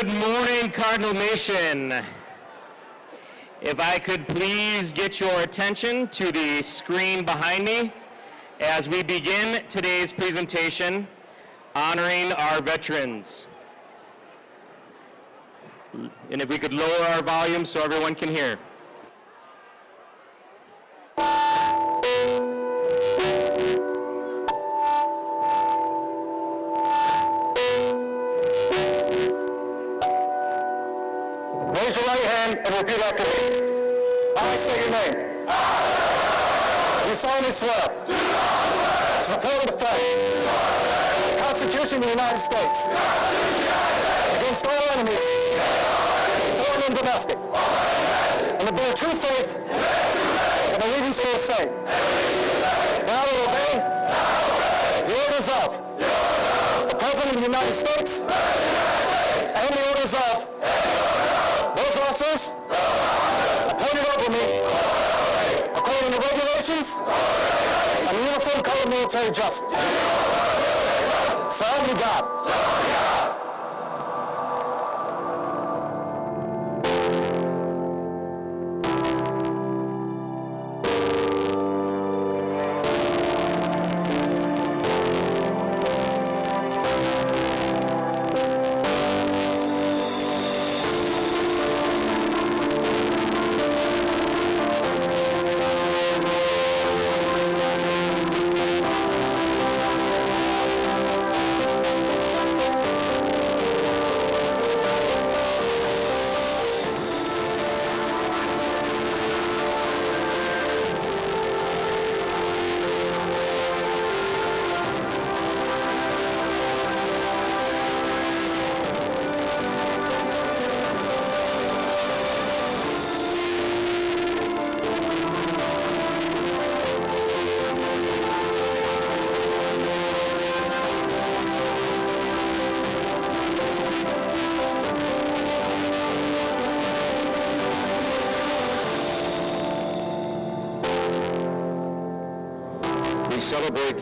Good morning, Cardinal Nation. If I could please get your attention to the screen behind me as we begin today's presentation honoring our veterans. And if we could lower our volume so everyone can hear. Raise your right hand and repeat after me. I say your name. You solemnly swear to support and defend the Constitution of the United States against all enemies, foreign and domestic, and to bear true faith and allegiance to the same. That I will obey the orders of the President of the United States and the orders of those officers appointed over me according to regulations and the Uniform Code of Military Justice. So help me God. We celebrate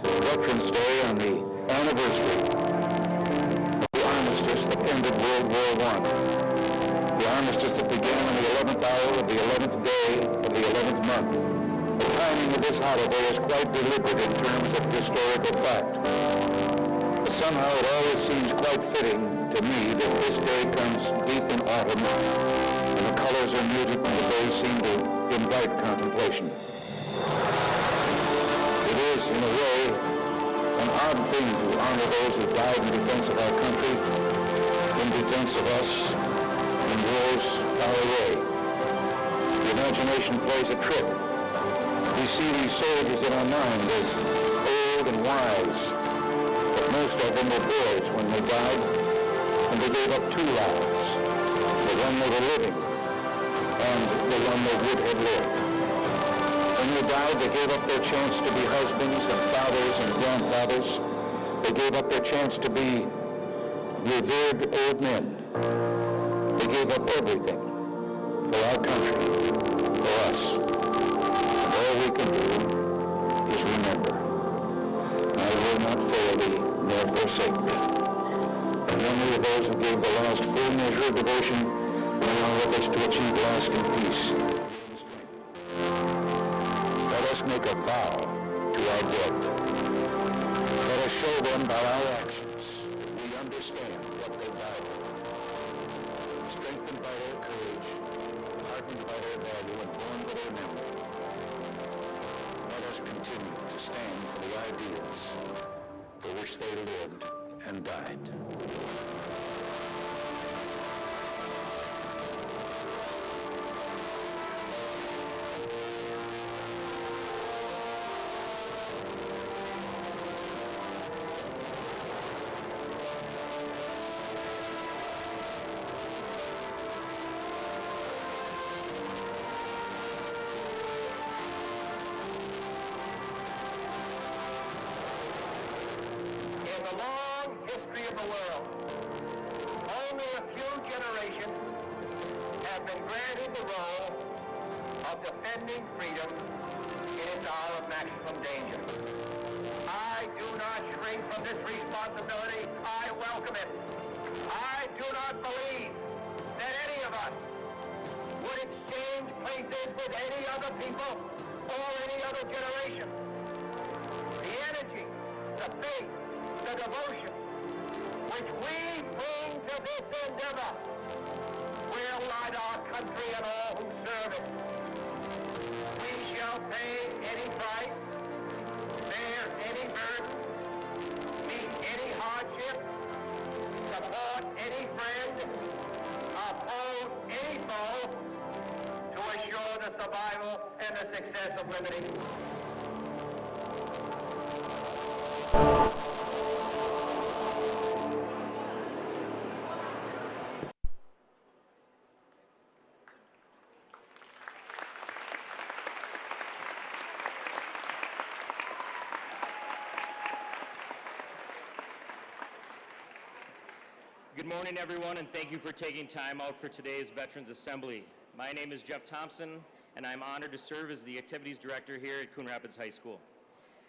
Veterans Day on the anniversary of the armistice that ended World War I. The armistice that began on the 11th hour of the 11th day of the 11th month. The timing of this holiday is quite deliberate in terms of historical fact. But somehow it always seems quite fitting to me that this day comes deep in autumn and the colors are muted and the days seem to invite contemplation. It is, in a way, an odd thing to honor those who died in defense of our country, in defense of us, in wars far away. The imagination plays a trick. We see these soldiers in our mind as old and wise, but most of them were boys when they died, and they gave up two lives, the one they were living and the one they would have lived. When they died, they gave up their chance to be husbands and fathers and grandfathers. They gave up their chance to be revered old men. They gave up everything for our country, for us. And all we can do is remember. I will not fail thee, nor forsake thee. And memory of those who gave the last full measure of devotion will allow others to achieve lasting peace. Let us make a vow to our dead. Let us show them by our actions that we understand what they died for. Strengthened by their courage, hardened by their value, and born for their memory. Let us continue to stand for the ideals for which they lived and died. In the long history of the world, only a few generations have been granted the role of defending freedom in its hour of maximum danger. I do not shrink from this responsibility. I welcome it. I do not believe that any of us would exchange places with any other people or any other generation. The energy, the faith, the devotion which we bring to this endeavor will light our country and all who serve it. We shall pay any price, bear any burden, meet any hardship, support any friend, oppose any foe to assure the survival and the success of liberty. Good morning, everyone, and thank you for taking time out for today's Veterans Assembly. My name is Jeff Thompson, and I'm honored to serve as the Activities Director here at Coon Rapids High School.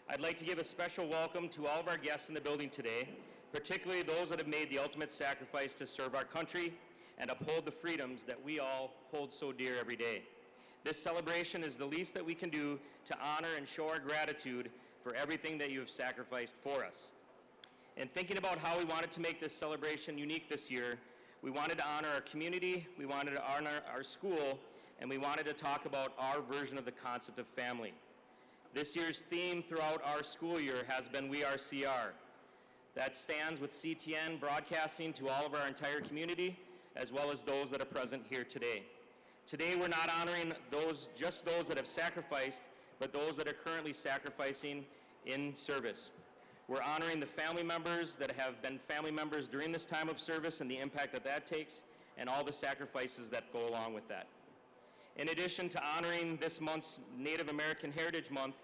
I'd like to give a special welcome to all of our guests in the building today, particularly those that have made the ultimate sacrifice to serve our country and uphold the freedoms that we all hold so dear every day. This celebration is the least that we can do to honor and show our gratitude for everything that you have sacrificed for us. And thinking about how we wanted to make this celebration unique this year, we wanted to honor our community, we wanted to honor our school, and we wanted to talk about our version of the concept of family. This year's theme throughout our school year has been We Are CR. That stands with CTN broadcasting to all of our entire community, as well as those that are present here today. Today we're not honoring just those that have sacrificed, but those that are currently sacrificing in service. We're honoring the family members that have been family members during this time of service and the impact that that takes, and all the sacrifices that go along with that. In addition to honoring this month's Native American Heritage Month,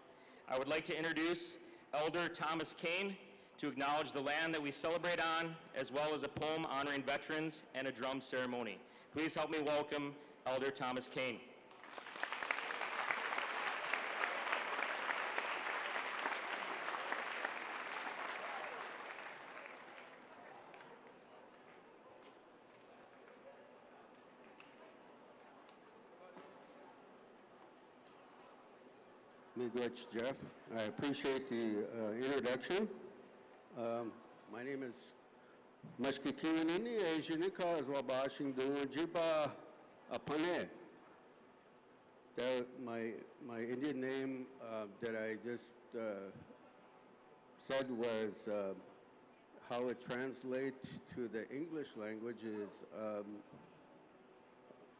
I would like to introduce Elder Thomas Kane to acknowledge the land that we celebrate on, as well as a poem honoring veterans and a drum ceremony. Please help me welcome Elder Thomas Kane. Miigwech, Jeff. I appreciate the introduction. My name is Mashkikiwanini, Asianika, as well Bashing Jiba Apane. My Indian name that I just said was how it translates to the English language is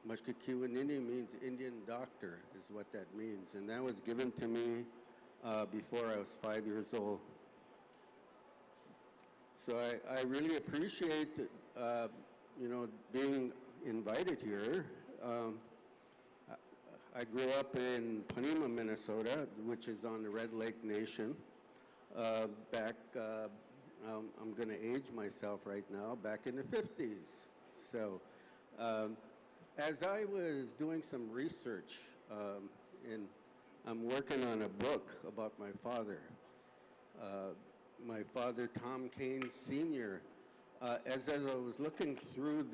Mashkikiwanini means Indian doctor, is what that means. And that was given to me before I was 5 years old. So I really appreciate, being invited here. I grew up in Panema, Minnesota, which is on the Red Lake Nation. Back, I'm going to age myself right now, back in the 50s. So. As I was doing some research, and I'm working on a book about my father, Tom Kane Sr., as I was looking through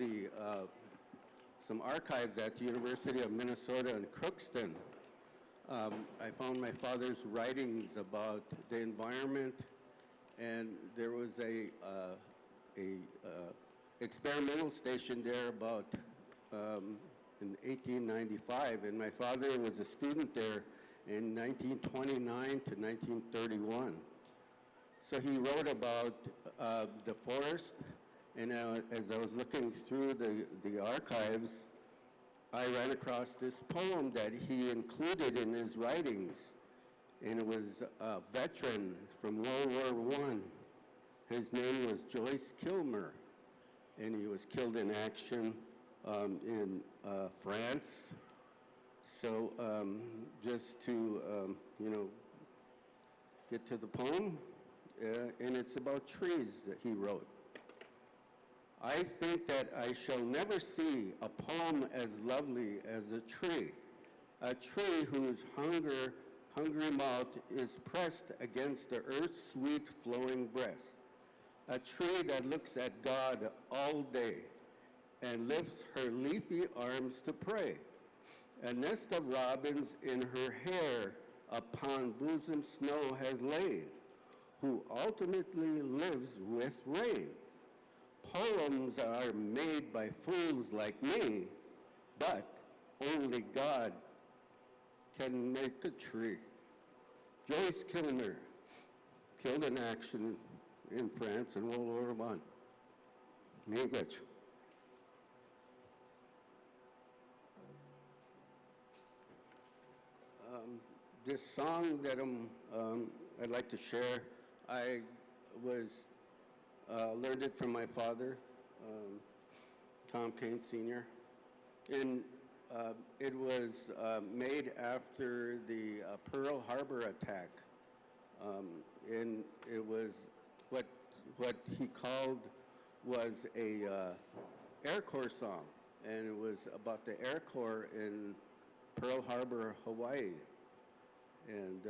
some archives at the University of Minnesota in Crookston, I found my father's writings about the environment, and there was a experimental station there about in 1895, and my father was a student there in 1929 to 1931. So he wrote about the forest, and as I was looking through the archives, I ran across this poem that he included in his writings, and it was a veteran from World War I. His name was Joyce Kilmer, and he was killed in action in France. So just to, get to the poem, and it's about trees that he wrote. I think that I shall never see a poem as lovely as a tree whose hungry mouth is pressed against the earth's sweet flowing breast, a tree that looks at God all day and lifts her leafy arms to pray. A nest of robins in her hair upon bosom snow has laid, who ultimately lives with rain. Poems are made by fools like me, but only God can make a tree. Joyce Kilmer, killed in action in France in World War I. English. This song that I'd like to share, I learned it from my father, Tom Kane Sr. And it was made after the Pearl Harbor attack. And it was what he called was a Air Corps song. And it was about the Air Corps in Pearl Harbor, Hawaii. And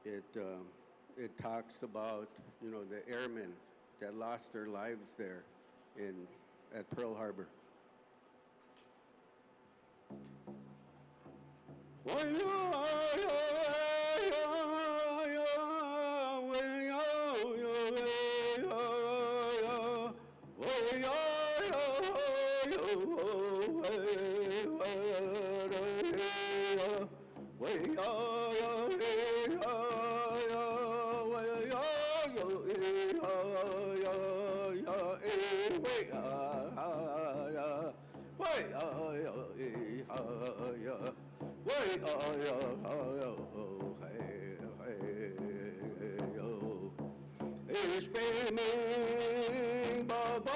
it talks about, you know, the airmen that lost their lives there at Pearl Harbor. Ich bin mein Baba,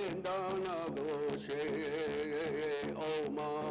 in deiner Gosche, oh man,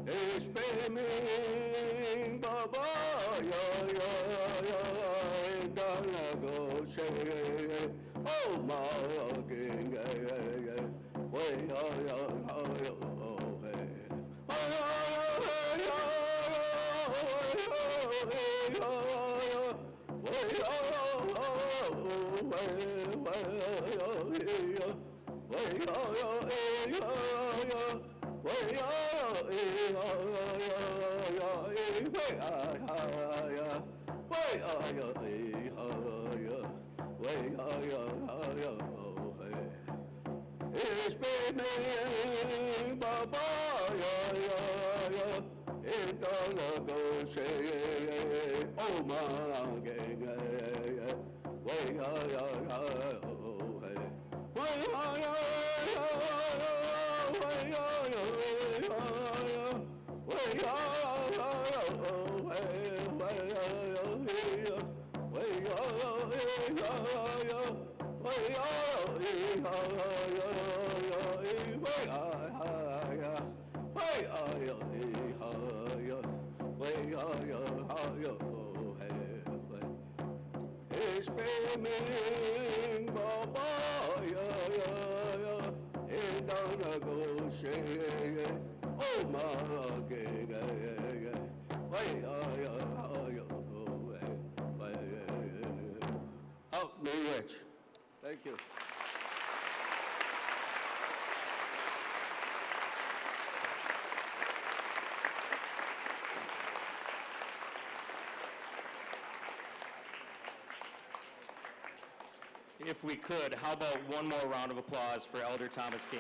Ich bin mein Baba, in deiner Gosche, oh Morgen, Ich bin mein Baba, in deiner Gosche, oh Morgen, Ich bin mein Baba, in deiner Gosche, oh Morgen, help me, Rich. Thank you. If we could, how about one more round of applause for Elder Thomas King?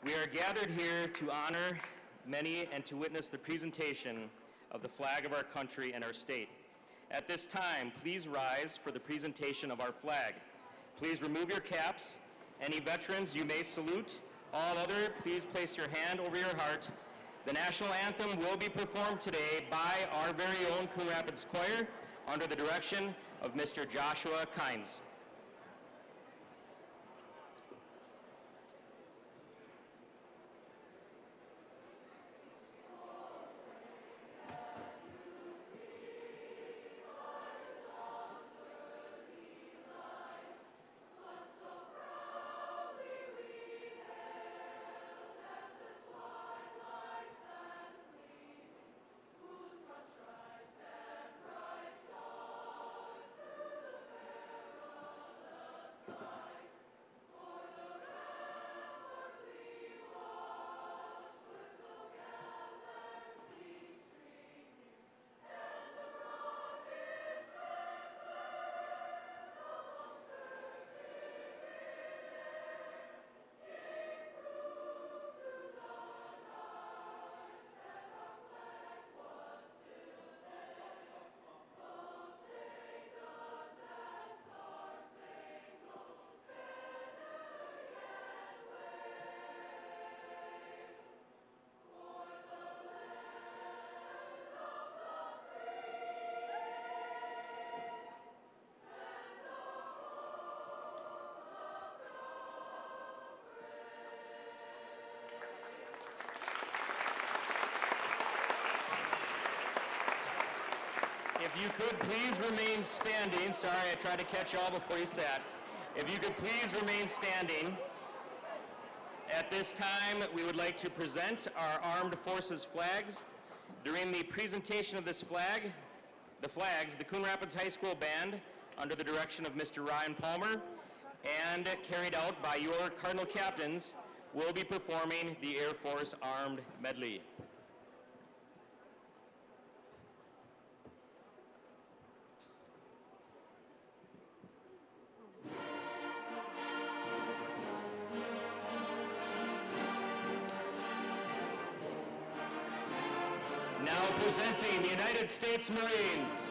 We are gathered here to honor many and to witness the presentation of the flag of our country and our state. At this time, please rise for the presentation of our flag. Please remove your caps. Any veterans you may salute. All other, please place your hand over your heart. The national anthem will be performed today by our very own Coon Rapids Choir under the direction of Mr. Joshua Kynes. If you could please remain standing. Sorry, I tried to catch you all before you sat. If you could please remain standing. At this time, we would like to present our armed forces flags. During the presentation of this flag, the Coon Rapids High School Band, under the direction of Mr. Ryan Palmer, and carried out by your Cardinal Captains, will be performing the Air Force Armed Medley. Now presenting the United States Marines.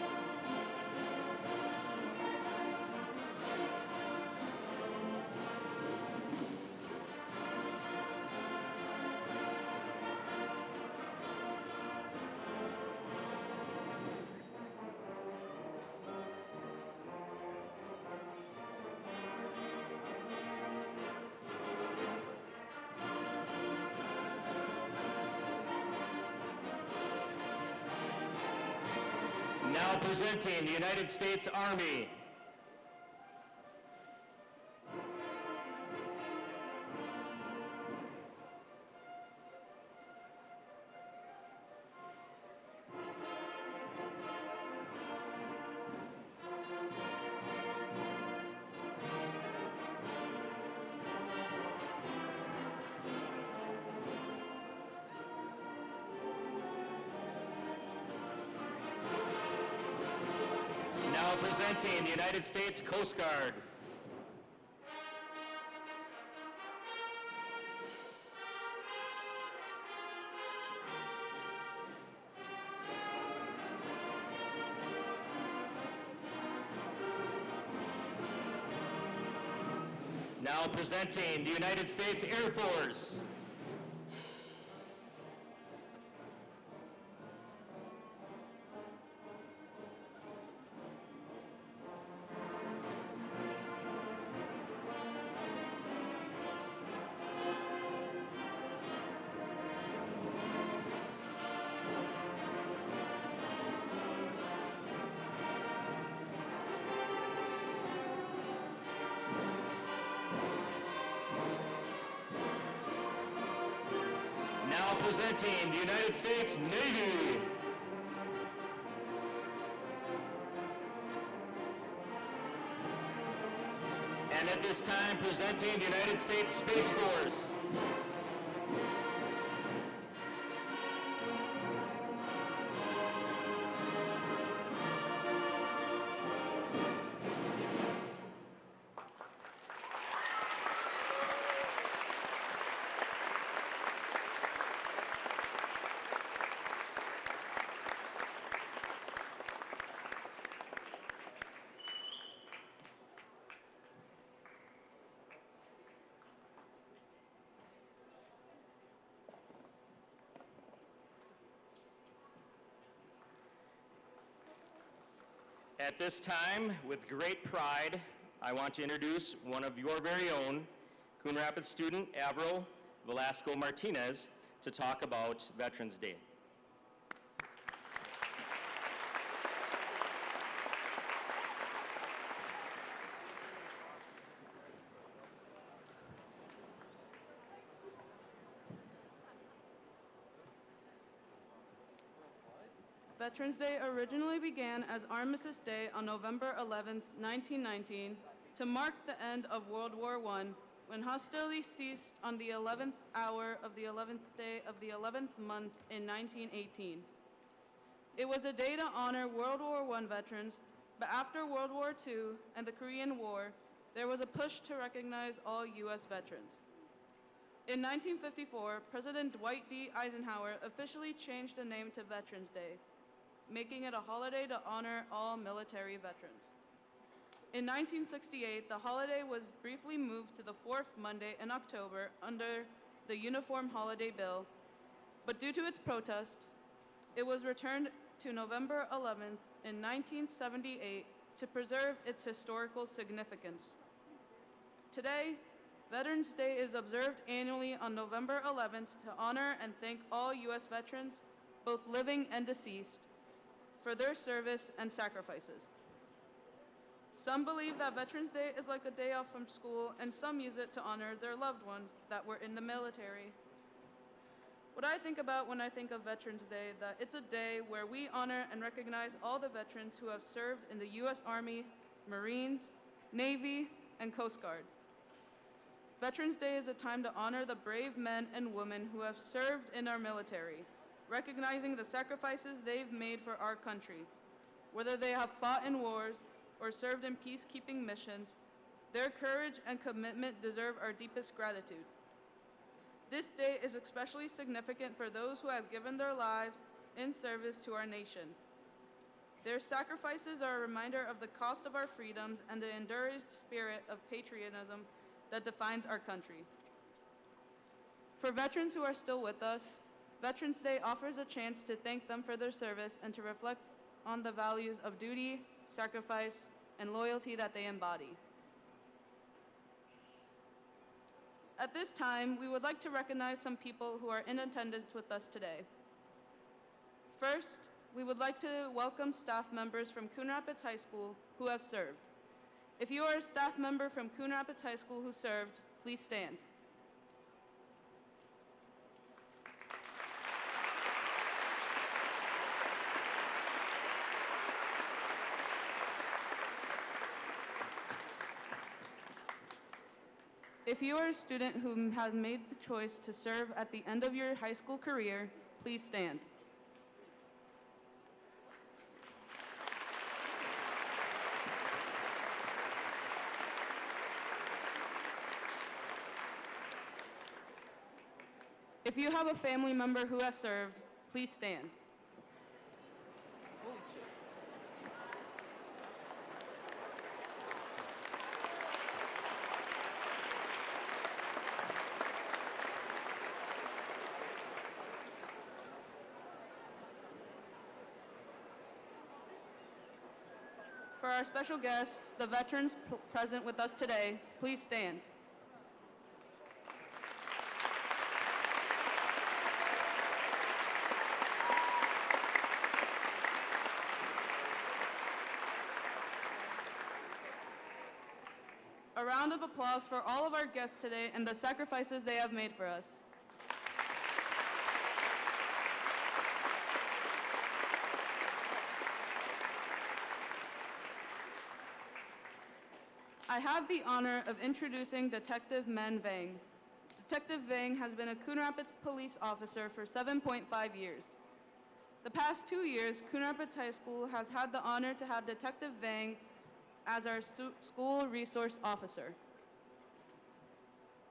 Now presenting the United States Army. Now presenting the United States Coast Guard. Now presenting the United States Air Force. Now presenting the United States Navy. And at this time, presenting the United States Space Force. At this time, with great pride, I want to introduce one of your very own, Coon Rapids student Avril Velasco Martinez, to talk about Veterans Day. Veterans Day originally began as Armistice Day on November 11, 1919, to mark the end of World War I, when hostilities ceased on the 11th hour of the 11th day of the 11th month in 1918. It was a day to honor World War I veterans, but after World War II and the Korean War, there was a push to recognize all U.S. veterans. In 1954, President Dwight D. Eisenhower officially changed the name to Veterans Day, making it a holiday to honor all military veterans. In 1968, the holiday was briefly moved to the fourth Monday in October under the Uniform Holiday Bill, but due to its protests, it was returned to November 11th in 1978 to preserve its historical significance. Today, Veterans Day is observed annually on November 11th to honor and thank all U.S. veterans, both living and deceased, for their service and sacrifices. Some believe that Veterans Day is like a day off from school, and some use it to honor their loved ones that were in the military. What I think about when I think of Veterans Day, that it's a day where we honor and recognize all the veterans who have served in the U.S. Army, Marines, Navy, and Coast Guard. Veterans Day is a time to honor the brave men and women who have served in our military, recognizing the sacrifices they've made for our country. Whether they have fought in wars or served in peacekeeping missions, their courage and commitment deserve our deepest gratitude. This day is especially significant for those who have given their lives in service to our nation. Their sacrifices are a reminder of the cost of our freedoms and the enduring spirit of patriotism that defines our country. For veterans who are still with us, Veterans Day offers a chance to thank them for their service and to reflect on the values of duty, sacrifice, and loyalty that they embody. At this time, we would like to recognize some people who are in attendance with us today. First, we would like to welcome staff members from Coon Rapids High School who have served. If you are a staff member from Coon Rapids High School who served, please stand. If you are a student who has made the choice to serve at the end of your high school career, please stand. If you have a family member who has served, please stand. For our special guests, the veterans present with us today, please stand. A round of applause for all of our guests today and the sacrifices they have made for us. I have the honor of introducing Detective Men Vang. Detective Vang has been a Coon Rapids police officer for 7.5 years. The past 2 years, Coon Rapids High School has had the honor to have Detective Vang as our school resource officer.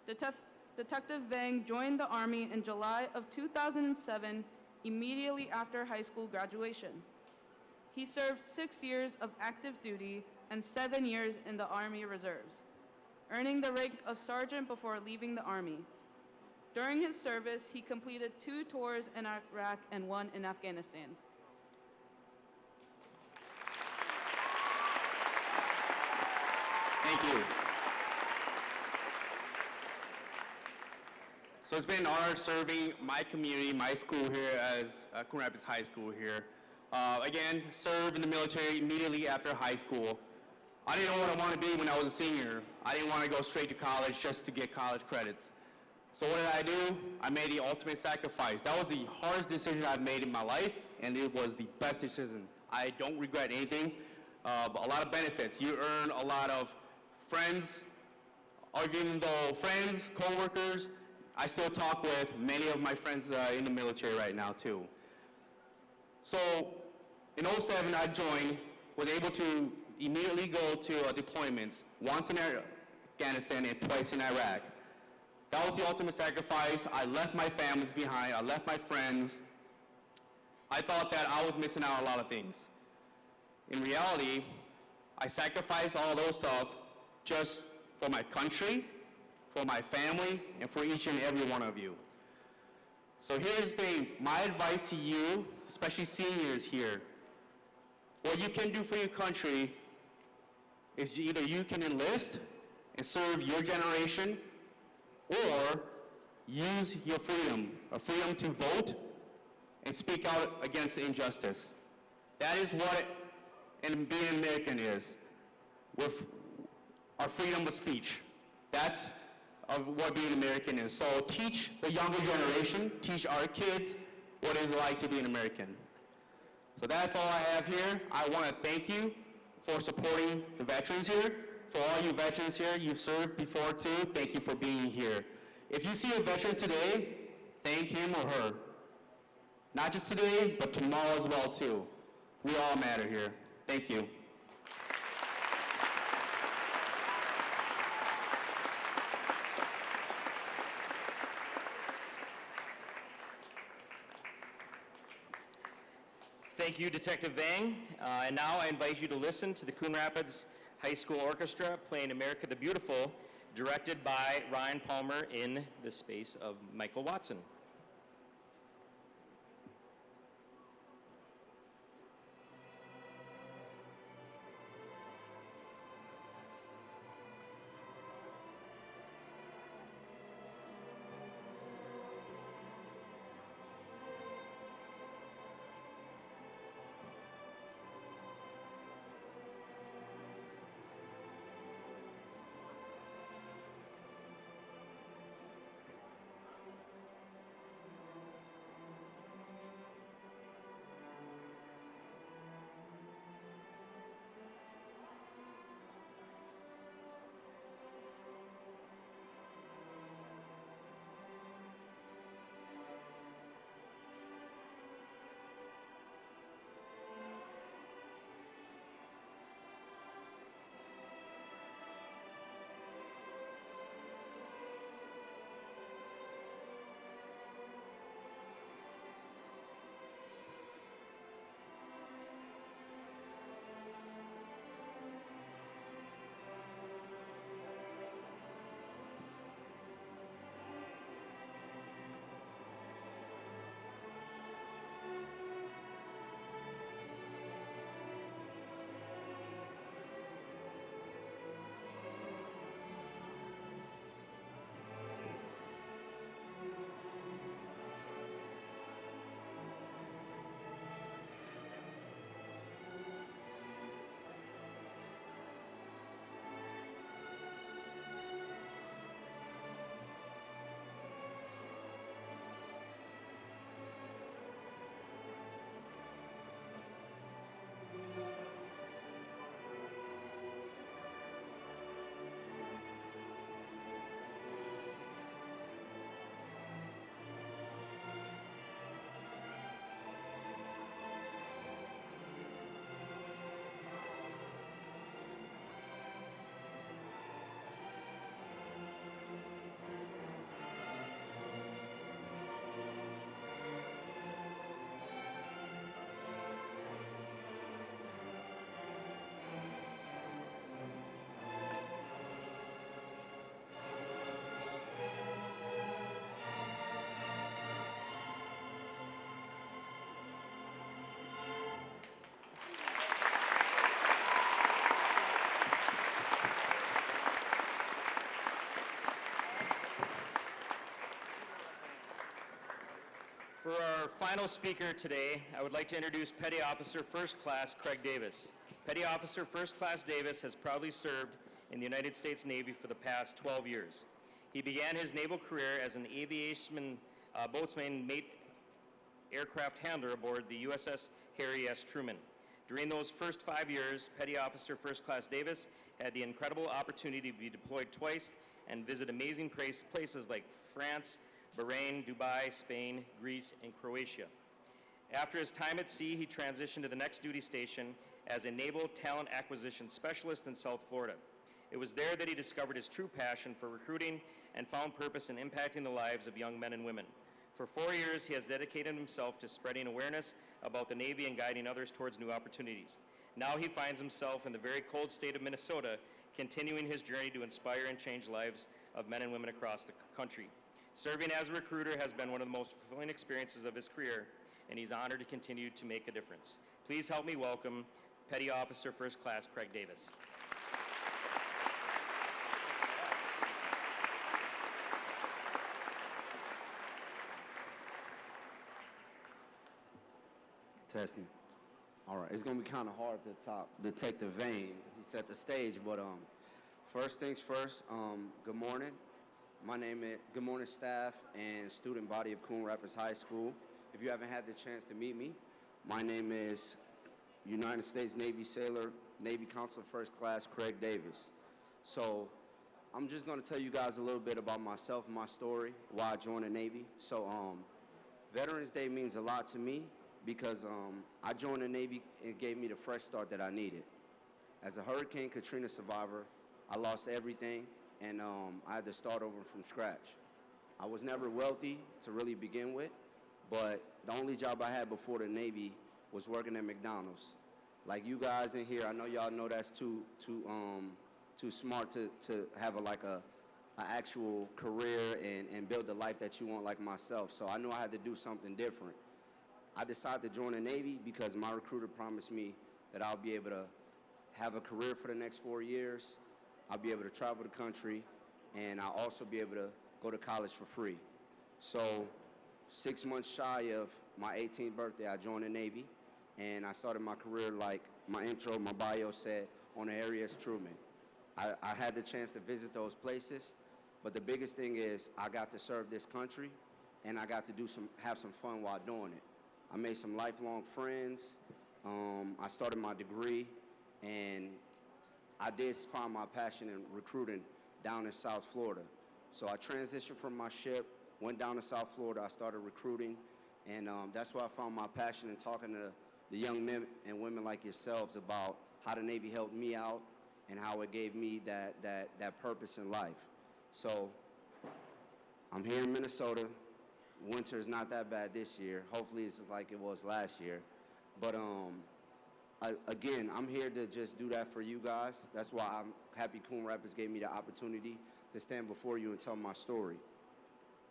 Detective Vang joined the Army in July of 2007, immediately after high school graduation. He served 6 years of active duty and 7 years in the Army Reserves, earning the rank of sergeant before leaving the Army. During his service, he completed 2 tours in Iraq and 1 in Afghanistan. Thank you. So it's been an honor serving my community, my school here as Coon Rapids High School here. Again, served in the military immediately after high school. I didn't know what I wanted to be when I was a senior. I didn't want to go straight to college just to get college credits. So what did I do? I made the ultimate sacrifice. That was the hardest decision I've made in my life, and it was the best decision. I don't regret anything. But a lot of benefits. You earn a lot of friends, or even though friends, co-workers, I still talk with many of my friends in the military right now too. So in '07 I joined, was able to immediately go to deployments, once in Afghanistan and twice in Iraq. That was the ultimate sacrifice. I left my families behind, I left my friends. I thought that I was missing out on a lot of things. In reality, I sacrificed all those stuff just for my country, for my family, and for each and every one of you. So here's the thing, my advice to you, especially seniors here, what you can do for your country is either you can enlist and serve your generation, or use your freedom, a freedom to vote and speak out against injustice. That is what being an American is, with our freedom of speech. That's what being American is. So teach the younger generation, teach our kids what it's like to be an American. So that's all I have here. I want to thank you for supporting the veterans here. For all you veterans here, you've served before too, thank you for being here. If you see a veteran today, thank him or her. Not just today, but tomorrow as well too. We all matter here. Thank you. Thank you, Detective Vang. And now I invite you to listen to the Coon Rapids High School Orchestra playing America the Beautiful, directed by Ryan Palmer in the space of Michael Watson. our final speaker today, I would like to introduce Petty Officer First Class Craig Davis. Petty Officer First Class Davis has proudly served in the United States Navy for the past 12 years. He began his naval career as an aviation boatswain mate aircraft handler aboard the USS Harry S. Truman. During those first 5 years, Petty Officer First Class Davis had the incredible opportunity to be deployed twice and visit amazing places like France, Bahrain, Dubai, Spain, Greece, and Croatia. After his time at sea, he transitioned to the next duty station as a Naval Talent Acquisition Specialist in South Florida. It was there that he discovered his true passion for recruiting and found purpose in impacting the lives of young men and women. For 4 years, he has dedicated himself to spreading awareness about the Navy and guiding others towards new opportunities. Now he finds himself in the very cold state of Minnesota, continuing his journey to inspire and change lives of men and women across the country. Serving as a recruiter has been one of the most fulfilling experiences of his career, and he's honored to continue to make a difference. Please help me welcome Petty Officer First Class Craig Davis. Testing. All right, it's gonna be kind of hard to take the vein. He set the stage, but first things first. Good morning. Good morning, staff and student body of Coon Rapids High School. If you haven't had the chance to meet me, my name is United States Navy Sailor, Navy Consul First Class Craig Davis. So I'm just gonna tell you guys a little bit about myself, my story, why I joined the Navy. So Veterans Day means a lot to me, because I joined the Navy and it gave me the fresh start that I needed. As a Hurricane Katrina survivor, I lost everything, and I had to start over from scratch. I was never wealthy to really begin with, but the only job I had before the Navy was working at McDonald's. Like you guys in here, I know y'all know that's too smart to have an actual career and build the life that you want, like myself. So I knew I had to do something different. I decided to join the Navy because my recruiter promised me that I'll be able to have a career for the next 4 years, I'll be able to travel the country, and I'll also be able to go to college for free. So 6 months shy of my 18th birthday, I joined the Navy, and I started my career like my intro, my bio said, on the Harry S. Truman. I had the chance to visit those places, but the biggest thing is I got to serve this country, and I got to have some fun while doing it. I made some lifelong friends. I started my degree, and I did find my passion in recruiting down in South Florida. So I transitioned from my ship, went down to South Florida. I started recruiting, and that's where I found my passion in talking to the young men and women like yourselves about how the Navy helped me out and how it gave me that purpose in life. So I'm here in Minnesota. Winter is not that bad this year. Hopefully it's like it was last year. But again, I'm here to just do that for you guys. That's why I'm happy Coon Rapids gave me the opportunity to stand before you and tell my story.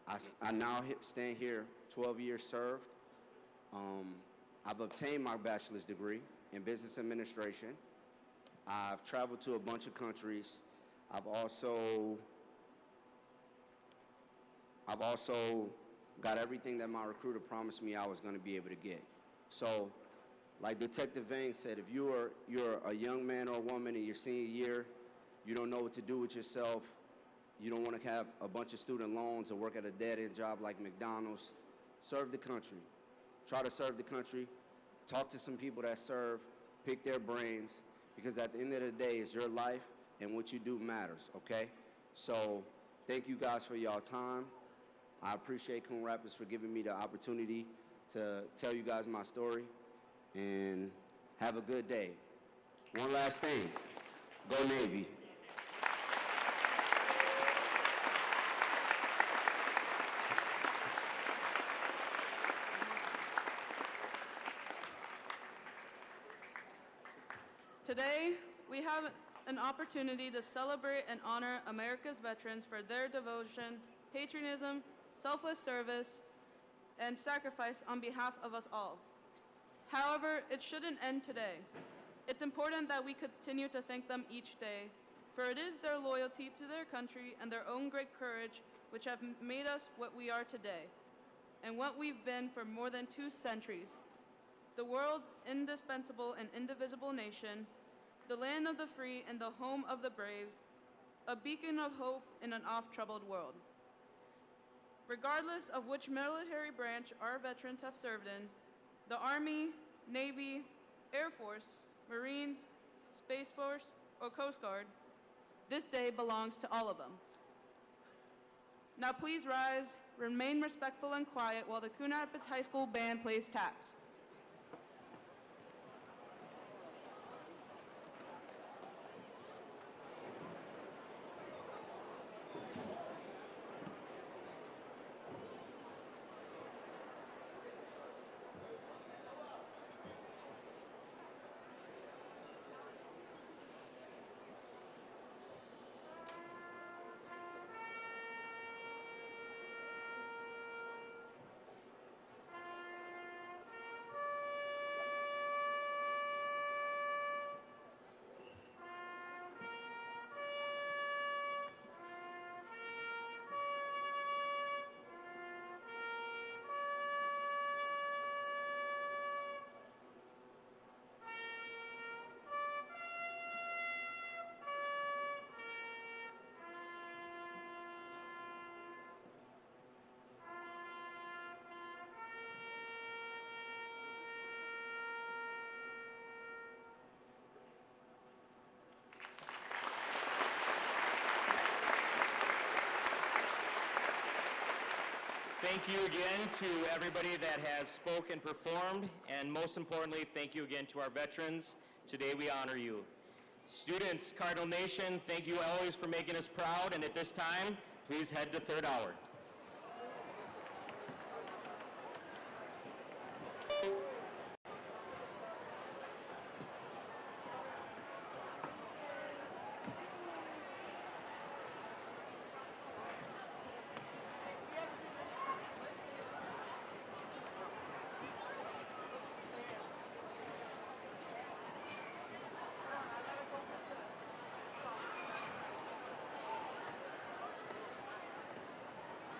I now stand here 12 years served. I've obtained my bachelor's degree in business administration. I've traveled to a bunch of countries. I've also got everything that my recruiter promised me I was going to be able to get. So, like Detective Vang said, if you're a young man or woman in your senior year, you don't know what to do with yourself, you don't want to have a bunch of student loans or work at a dead-end job like McDonald's, serve the country. Try to serve the country. Talk to some people that serve. Pick their brains, because at the end of the day, it's your life, and what you do matters, okay? So thank you guys for y'all time. I appreciate Coon Rapids for giving me the opportunity to tell you guys my story, and have a good day. One last thing, go Navy. Today, we have an opportunity to celebrate and honor America's veterans for their devotion, patriotism, selfless service, and sacrifice on behalf of us all. However, it shouldn't end today. It's important that we continue to thank them each day, for it is their loyalty to their country and their own great courage which have made us what we are today. and what we've been for more than 2 centuries. The world's indispensable and indivisible nation, the land of the free and the home of the brave, a beacon of hope in an oft-troubled world. Regardless of which military branch our veterans have served in, the Army, Navy, Air Force, Marines, Space Force, or Coast Guard, this day belongs to all of them. Now please rise, remain respectful and quiet while the Coon Rapids High School band plays taps. Thank you again to everybody that has spoken and performed, and most importantly, thank you again to our veterans. Today we honor you. Students, Cardinal Nation, thank you always for making us proud, and at this time, please head to third hour.